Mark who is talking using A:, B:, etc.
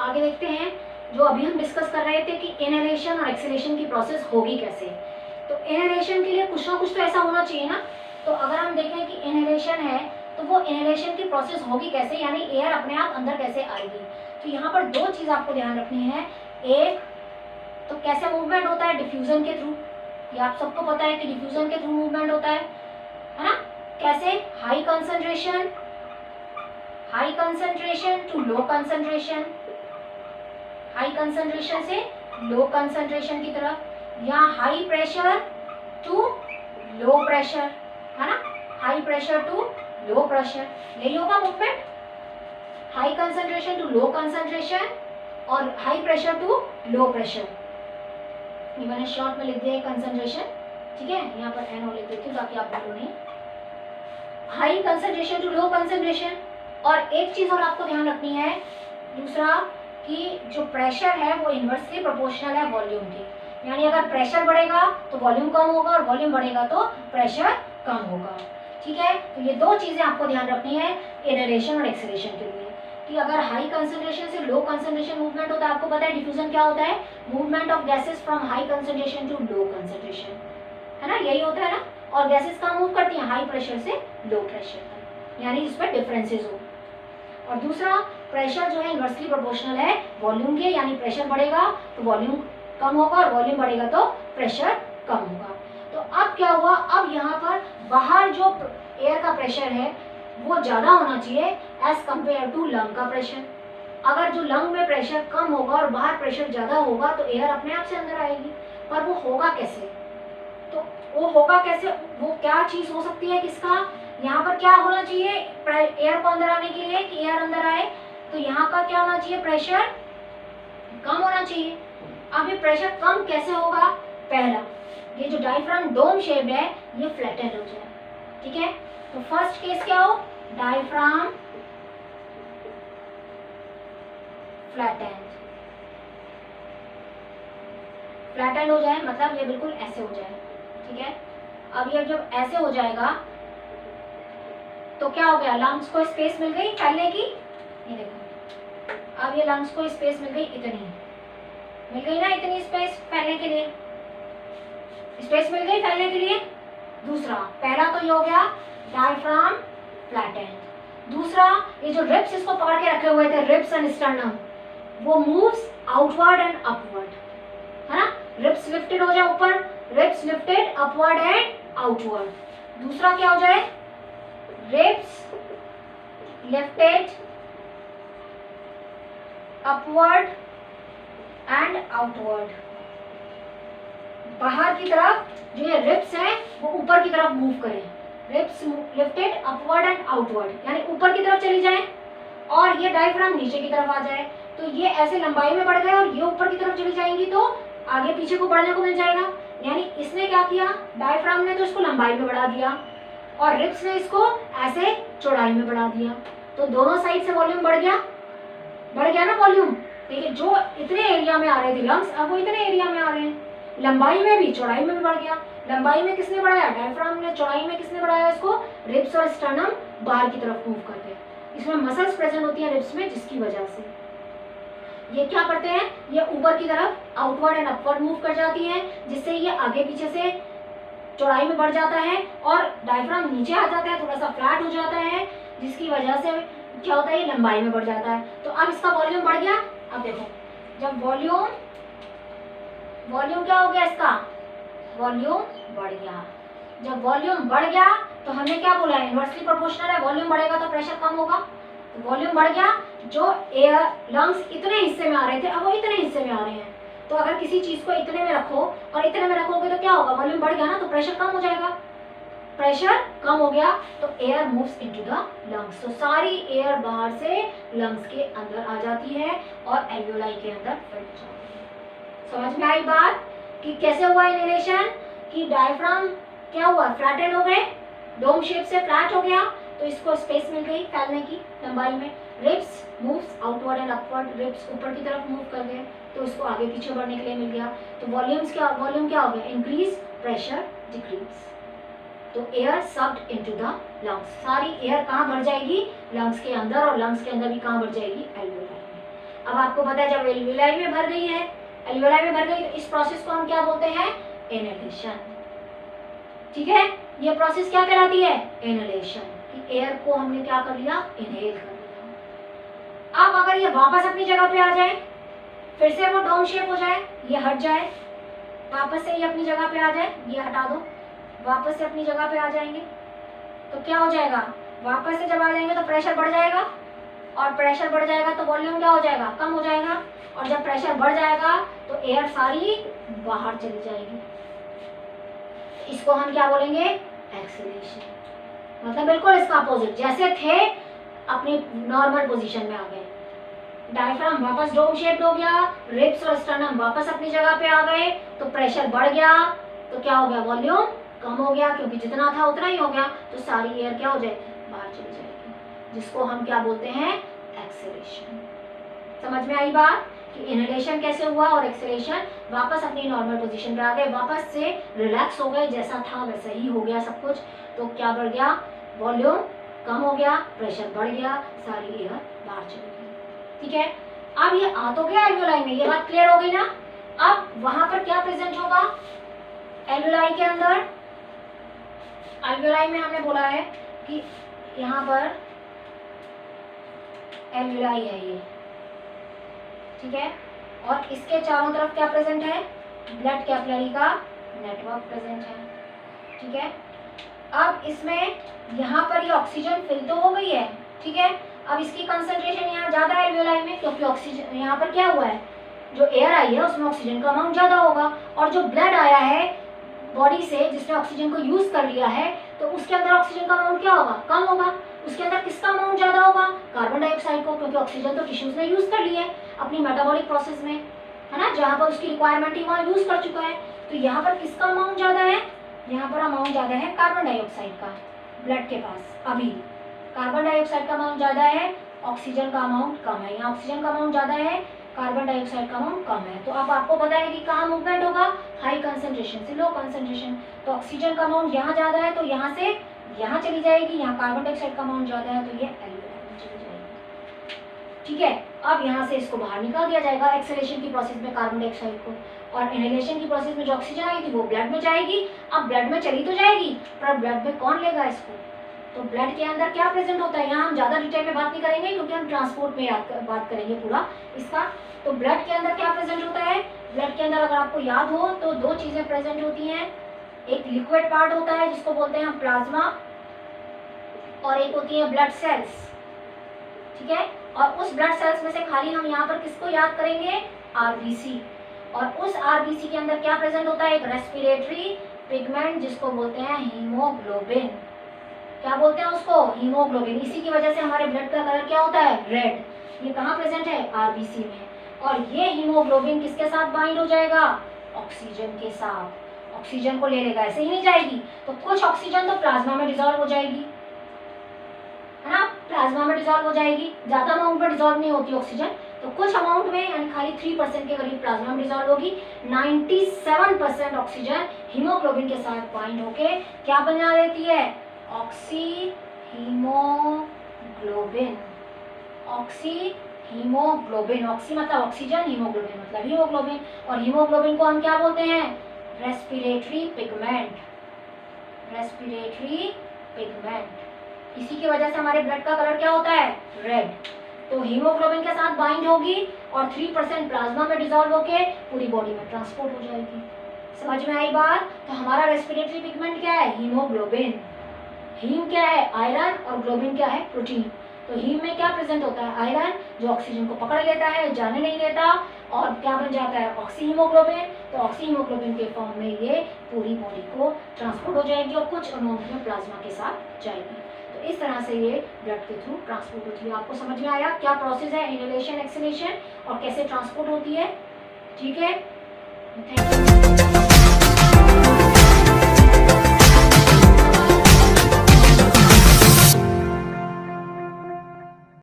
A: आगे देखते हैं, जो अभी हम डिस्कस कर रहे थे कि इनहेलेशन और एक्सहेलेशन की प्रोसेस होगी कैसे। तो इनहेलेशन के लिए कुछ ना कुछ तो ऐसा होना चाहिए ना। तो अगर हम देखें कि इनहेलेशन है तो वो इनहेलेशन की प्रोसेस होगी कैसे, यानी एयर अपने आप अंदर कैसे आएगी। तो यहाँ पर दो चीज़ आपको ध्यान रखनी है। एक तो कैसे मूवमेंट होता है, डिफ्यूजन के थ्रू। ये आप सबको पता है कि डिफ्यूजन के थ्रू मूवमेंट होता है ना। कैसे, high concentration to low concentration, high concentration से लो कंसंट्रेशन की तरफ, या high pressure to low pressure, है ना, high pressure to low pressure, यही होगा movement. High concentration to low concentration और high pressure to low pressure. ये मैंने शॉर्ट में लिख दिया है कंसंट्रेशन, ठीक है, यहाँ पर एनओ लिख देती हूँ ताकि आप बोलो नहीं। High concentration to low concentration. और एक चीज और आपको ध्यान रखनी है, दूसरा कि जो प्रेशर है वो इन्वर्सली प्रोपोर्शनल है वॉल्यूम के, यानी अगर प्रेशर बढ़ेगा तो वॉल्यूम कम होगा और वॉल्यूम बढ़ेगा तो प्रेशर कम होगा, ठीक है। तो ये दो चीजें आपको ध्यान रखनी है इनहेलेशन और एक्सहेलेशन के लिए, कि अगर हाई कंसंट्रेशन से लो कंसंट्रेशन मूवमेंट होता है, आपको पता है डिफ्यूजन क्या होता है, movement of gases from high concentration to low concentration, है ना, यही होता है ना। और गैसेस कहाँ मूव करती हैं, हाई प्रेशर से लो प्रेशर तक, यानी इसमें डिफरेंसेस हो। और दूसरा, प्रेशर जो है इन्वर्सली प्रोपोर्शनल है वॉल्यूम के, यानी प्रेशर बढ़ेगा तो वॉल्यूम कम होगा और वॉल्यूम बढ़ेगा तो प्रेशर कम होगा। तो अब क्या हुआ, अब यहाँ पर बाहर जो एयर का प्रेशर है वो ज़्यादा होना चाहिए एज कम्पेयर टू लंग का प्रेशर। अगर जो लंग में प्रेशर कम होगा और बाहर प्रेशर ज़्यादा होगा तो एयर अपने आप से अंदर आएगी, पर वो होगा कैसे, तो वो होगा कैसे, वो क्या चीज़ हो सकती है, किसका, यहाँ पर क्या होना चाहिए एयर को अंदर आने के लिए, कि एयर अंदर आए तो यहाँ का क्या होना चाहिए, प्रेशर कम होना चाहिए। अब ये प्रेशर कम कैसे होगा, पहला ये जो डायफ्राम डोम शेप है ये फ्लैटेंड हो जाए, ठीक है। तो फर्स्ट केस क्या हो, डायफ्राम फ्लैटेंड हो जाए, मतलब ये बिल्कुल ऐसे हो जाए, ठीक है। अब ये जब ऐसे हो जाएगा तो क्या हो गया, लंग्स को स्पेस मिल गई फैलने की, ये देखो अब ये लंग्स को स्पेस मिल गई, इतनी मिल गई ना, इतनी स्पेस फैलने के लिए, स्पेस मिल गई फैलने के लिए। दूसरा, पहला तो ये हो गया डायफ्राम फ्लैटेंड। दूसरा, ये जो रिब्स इसको पकड़ के रखे हुए थे, रिब्स एंड स्टर्नम, वो मूव्स आउटवर्ड एंड अपवर्ड, है ना, रिब्स लिफ्टेड हो जाए ऊपर, ribs lifted upward and outward. दूसरा क्या हो जाए, ribs lifted upward and outward, बाहर की तरफ जो ये रिब्स हैं वो ऊपर की तरफ मूव करें, ribs lifted upward and outward, यानी ऊपर की तरफ चली जाए, और ये डायफ्राम नीचे की तरफ आ जाए, तो ये ऐसे लंबाई में बढ़ गए और ये ऊपर की तरफ चली जाएंगी तो आगे पीछे को बढ़ने को मिल जाएगा। यानी इसने क्या किया, डायफ्राम ने तो इसको लंबाई में बढ़ा दिया और रिब्स ने इसको ऐसे चौड़ाई में बढ़ा दिया, तो दोनों साइड से वॉल्यूम बढ़ गया ना वॉल्यूम। देखिए जो इतने एरिया में आ रहे थे लंग्स, अब वो इतने एरिया में आ रहे हैं, लंबाई में भी चौड़ाई में भी बढ़ गया। लंबाई में किसने बढ़ाया, डायफ्राम ने, चौड़ाई में किसने बढ़ाया इसको, रिब्स और स्टर्नम बाहर की तरफ मूव करके, इसमें मसल्स प्रेजेंट होती है रिब्स में, जिसकी वजह से ये क्या करते हैं, ये ऊपर की तरफ आउटवर्ड एंड अपवर्ड मूव कर जाती है, जिससे ये आगे पीछे से चौड़ाई में बढ़ जाता है और डायफ्राम नीचे आ जाता है, थोड़ा सा फ्लैट हो जाता है, जिसकी वजह से क्या होता है, ये लंबाई में बढ़ जाता है। तो अब इसका वॉल्यूम बढ़ गया। अब देखो जब वॉल्यूम क्या हो गया, इसका वॉल्यूम बढ़ गया। जब वॉल्यूम बढ़ गया तो हमने क्या बोला है, इनवर्सली प्रोपोर्शनल है, वॉल्यूम बढ़ेगा तो प्रेशर कम होगा। तो वॉल्यूम बढ़ गया, जो एयर लंग्स इतने हिस्से में आ रहे थे अब वो इतने हिस्से में आ रहे हैं। तो अगर किसी चीज को इतने में रखो और इतने में रखोगे तो क्या होगा, वॉल्यूम बढ़ गया ना, तो प्रेशर कम हो जाएगा। प्रेशर कम हो गया तो air moves into the lungs, तो सारी एयर बाहर से लंग्स के अंदर आ जाती है और एल्वियोलाई के अंदर फिट हो जाती है। समझ में आई बात कि कैसे हुआ इनहेलेशन, कि डायफ्राम क्या हुआ, फ्लैटेंड हो गए, डोम शेप से फ्लैट हो गया, तो इसको स्पेस मिल गई फैलने की लंबाई में। Ribs moves outward and upward, ribs ऊपर की तरफ मूव कर गए तो इसको आगे पीछे बढ़ने के लिए मिल गया। तो वॉल्यूम क्या हो गया, इंक्रीज, प्रेशर डिक्रीज, तो air sucked into the lungs, सारी एयर कहाँ भर जाएगी, लंग्स के अंदर, और लंग्स के अंदर भी कहाँ भर जाएगी, एल्वियोलाई में। अब आपको पता है जब एल्वियोलाई में भर गई है, एल्वियोलाई में भर गई तो इस प्रोसेस को हम क्या बोलते हैं? इनहेलेशन। ठीक है, ये प्रोसेस क्या कहलाती है? इनहेलेशन। कि एयर को हमने क्या कर लिया? इनहेल कर लिया। अब अगर ये वापस अपनी जगह पे आ जाए, फिर से वो डोम शेप हो जाए, ये हट जाए, वापस से ये अपनी जगह पे आ जाए, ये हटा दो, वापस से अपनी जगह पे आ जाएंगे, तो क्या हो जाएगा? वापस से जब आ जाएंगे तो प्रेशर बढ़ जाएगा, और प्रेशर बढ़ जाएगा तो वॉल्यूम क्या हो जाएगा? कम हो जाएगा, और जब प्रेशर बढ़ जाएगा तो एयर सारी बाहर चली जाएगी। इसको हम क्या बोलेंगे? एक्सेलेरेशन। मतलब बिल्कुल इसका अपोजिट, जैसे थे अपनी नॉर्मल पोजीशन में आ गए, डायफ्राम वापस डोम शेप्ड हो गया, रिब्स और स्टर्नम वापस अपनी जगह पे आ गए, तो प्रेशर बढ़ गया, तो क्या हो गया? वॉल्यूम कम हो गया, क्योंकि जितना था उतना ही हो गया, तो सारी एयर क्या हो जाएगी? बाहर चली जाएगी, जिसको हम क्या बोलते हैं? एक्सेलेरेशन। समझ में आई बात कि इनहेलेशन कैसे हुआ और एक्सेलेरेशन? वापस अपनी नॉर्मल पोजीशन पे आ गए, वापस से रिलैक्स हो गए, जैसा था वैसा ही हो गया सब कुछ, तो क्या बढ़ गया? वॉल्यूम कम हो गया, प्रेशर बढ़ गया, सारी एयर बाहर चली गई। ठीक है, अब ये आ तो गया एल्वियोलाई में, ये बात क्लियर हो गई ना? अब वहां पर क्या प्रेजेंट होगा एल्वियोलाई के अंदर? एल्वियोलाई में हमने बोला है कि यहाँ पर एल्वियोलाई है ये, ठीक है, और इसके चारों तरफ क्या प्रेजेंट है? ब्लड कैपिलरी का नेटवर्क प्रेजेंट है। ठीक है, अब इसमें यहाँ पर ये ऑक्सीजन फिल तो हो गई है, ठीक है, अब इसकी कंसंट्रेशन यहाँ ज्यादा है एल्वियोलाई में, क्योंकि ऑक्सीजन यहाँ पर क्या हुआ है? जो एयर आई है उसमें ऑक्सीजन का अमाउंट ज्यादा होगा, और जो ब्लड आया है बॉडी से जिसने ऑक्सीजन को यूज कर लिया है, तो उसके अंदर ऑक्सीजन का अमाउंट क्या होगा? कम होगा। उसके अंदर किसका अमाउंट ज्यादा होगा? कार्बन डाइऑक्साइड को, क्योंकि ऑक्सीजन तो टिश्यूज ने यूज कर लिया है अपनी मेटाबॉलिक प्रोसेस में, है ना, जहाँ पर उसकी रिक्वायरमेंट ही वहाँ यूज कर चुका है। तो यहाँ पर किसका अमाउंट ज्यादा है? यहाँ पर अमाउंट ज्यादा है कार्बन डाइऑक्साइड का ब्लड के पास। अभी कार्बन डाइऑक्साइड का अमाउंट ज्यादा है, ऑक्सीजन का अमाउंट कम है। यहाँ ऑक्सीजन का अमाउंट ज्यादा है, कार्बन डाइऑक्साइड का अमाउंट कम है। तो अब आपको पता है कि कहाँ मूवमेंट होगा? हाई कंसंट्रेशन से लो कंसंट्रेशन। तो ऑक्सीजन का अमाउंट यहाँ ज्यादा है तो यहाँ से यहाँ चली जाएगी, यहाँ कार्बन डाइऑक्साइड का अमाउंट ज्यादा है तो ये एल्वियोलाई में चली जाएगी। ठीक है, अब यहाँ से इसको बाहर निकाल दिया जाएगा एक्सेलेरेशन की प्रोसेस में कार्बन डाइऑक्साइड को, और इनहेलेशन की प्रोसेस में जो ऑक्सीजन आई थी वो ब्लड में जाएगी। अब ब्लड में चली तो जाएगी, पर ब्लड में कौन लेगा इसको? तो ब्लड के अंदर क्या प्रेजेंट होता है? यहाँ हम ज्यादा डिटेल में बात नहीं करेंगे, क्योंकि हम ट्रांसपोर्ट में बात करेंगे पूरा इसका। तो ब्लड के अंदर क्या प्रेजेंट होता है? ब्लड के अंदर अगर आपको याद हो तो दो चीजें प्रेजेंट होती हैं, एक लिक्विड पार्ट होता है जिसको बोलते हैं हम प्लाज्मा, और एक होती है ब्लड सेल्स। ठीक है, और उस ब्लड सेल्स में से खाली हम यहाँ पर किसको याद करेंगे? आरबीसी। और उस आरबीसी के अंदर क्या प्रेजेंट होता है? एक रेस्पिरेटरी पिगमेंट जिसको बोलते हैं हीमोग्लोबिन। क्या बोलते हैं उसको? हीमोग्लोबिन। इसी की वजह से हमारे ब्लड का कलर क्या होता है? रेड। ये कहाँ प्रेजेंट है? आरबीसी में। और ये हीमोग्लोबिन किसके साथ बाइंड हो जाएगा? ऑक्सीजन के साथ। ऑक्सीजन को ले लेगा, ऐसे ही नहीं जाएगी, तो कुछ ऑक्सीजन तो प्लाज्मा में डिसॉल्व हो जाएगी, है ना, प्लाज्मा में डिसॉल्व हो जाएगी। ज्यादा अमाउंट में डिसॉल्व नहीं होती ऑक्सीजन, तो कुछ अमाउंट में यानी खाली 3% के करीब प्लाज्मा में डिसॉल्व होगी। 97% ऑक्सीजन हीमोग्लोबिन के साथ बाइंड होके क्या बना देती है? Oxy haemoglobin. Oxy haemoglobin, oxy मतलब ऑक्सीजन, हीमोग्लोबिन मतलब हीमोग्लोबिन। और हीमोग्लोबिन को हम क्या बोलते हैं? Respiratory pigment. Respiratory pigment. इसी की वजह से हमारे ब्लड का कलर क्या होता है? रेड। तो हीमोग्लोबिन के साथ बाइंड होगी और 3% प्लाज्मा में डिसॉल्व होके पूरी बॉडी में ट्रांसपोर्ट हो जाएगी। समझ में आई बात? तो हमारा रेस्पिरेटरी पिगमेंट क्या है? हीमोग्लोबिन। हीम क्या है? आयरन, और ग्लोबिन क्या है? प्रोटीन। तो हीम में क्या प्रेजेंट होता है? आयरन, जो ऑक्सीजन को पकड़ लेता है, जाने नहीं देता, और क्या बन जाता है? Oxy haemoglobin. तो ऑक्सी हीमोग्लोबिन के फॉर्म में ये पूरी बॉडी को ट्रांसपोर्ट हो जाएगी और कुछ अमाउंट में प्लाज्मा के साथ जाएगी। तो इस तरह से ये ब्लड के थ्रू ट्रांसपोर्ट होती है। आपको समझ में आया क्या प्रोसेस है इनहेलेशन एक्सहेलेशन और कैसे ट्रांसपोर्ट होती है? ठीक है, थैंक यू।